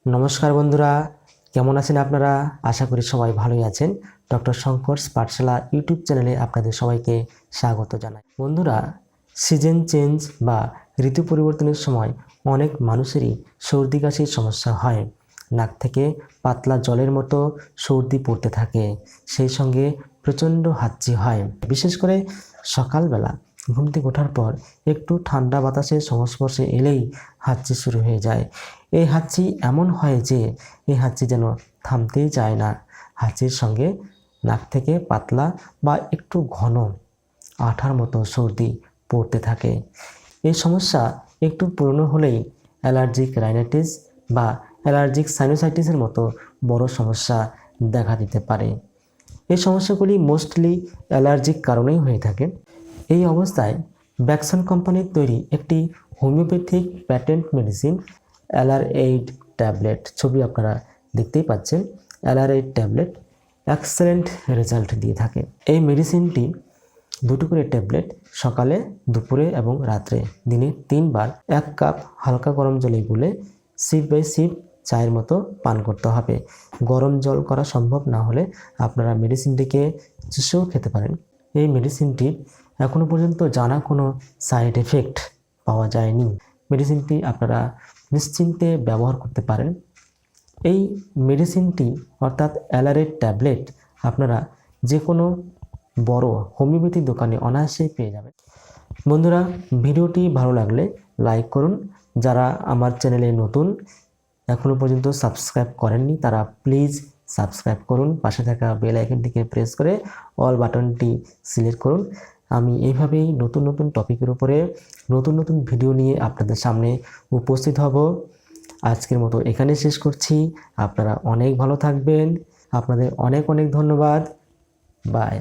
নমস্কার বন্ধুরা, কেমন আছেন আপনারা? আশা করি সবাই ভালোই আছেন। ডক্টর শঙ্করস পাঠশালা ইউটিউব চ্যানেলে আপনাদের সবাইকে স্বাগত জানাই। বন্ধুরা, সিজন চেঞ্জ বা ঋতু পরিবর্তনের সময় অনেক মানুষেরই সর্দি কাশির সমস্যা হয়। নাক থেকে পাতলা জলের মতো সর্দি পড়তে থাকে, সেই সঙ্গে প্রচণ্ড হাঁচি হয়। বিশেষ করে সকালবেলা ঘুম থেকে ওঠার পর একটু ঠান্ডা বাতাসের সংস্পর্শে এলেই হাঁচি শুরু হয়ে যায়। এই হাঁচি এমন হয় যে এই হাঁচি যেন থামতেই চায় না। হাঁচির সঙ্গে নাক থেকে পাতলা বা একটু ঘন আঠার মতো সর্দি পড়তে থাকে। এই সমস্যা একটু পুরনো হলেই অ্যালার্জিক রাইনাইটিস বা অ্যালার্জিক সাইনোসাইটিসের মতো বড় সমস্যা দেখা দিতে পারে। এই সমস্যাগুলি মোস্টলি অ্যালার্জিক কারণেই হয়ে থাকে। এই অবস্থায় ব্যাকসন কোম্পানির তৈরি একটি হোমিওপ্যাথিক প্যাটেন্ট মেডিসিন অ্যালার-8 ট্যাবলেট, ছবি আপনারা দেখতেই পাচ্ছেন। অ্যালার-8 ট্যাবলেট এক্সেলেন্ট রেজাল্ট দিয়ে থাকে। এই মেডিসিনটি 2টো করে ট্যাবলেট সকালে, দুপুরে এবং রাত্রে দিনে 3 বার 1 কাপ হালকা গরম জলে গুলে সিপ বাই সিপ চায়ের মতো পান করতে হবে। গরম জল করা সম্ভব না হলে আপনারা মেডিসিনটিকে চুষেও খেতে পারেন। এই মেডিসিনটির এখনও পর্যন্ত জানা কোনো সাইড এফেক্ট পাওয়া যায়নি। মেডিসিনটি আপনারা নিশ্চিন্তে ব্যবহার করতে পারেন। এই মেডিসিনটি অর্থাৎ অ্যালার-8 ট্যাবলেট আপনারা যে কোনো বড় হোমিওপ্যাথি দোকানে অনায়াসেই পেয়ে যাবেন। বন্ধুরা, ভিডিওটি ভালো লাগলে লাইক করুন। যারা আমার চ্যানেলে নতুন, এখনও পর্যন্ত সাবস্ক্রাইব করেননি, তারা প্লিজ সাবস্ক্রাইব করুন। পাশে থাকা বেল আইকনটিকে প্রেস করে অল বাটনটি সিলেক্ট করুন। আমি এইভাবেই নতুন নতুন টপিকের উপরে নতুন নতুন ভিডিও নিয়ে আপনাদের সামনে উপস্থিত হব। আজকের মতো এখানে শেষ করছি। আপনারা অনেক ভালো থাকবেন। আপনাদের অনেক অনেক ধন্যবাদ। বাই।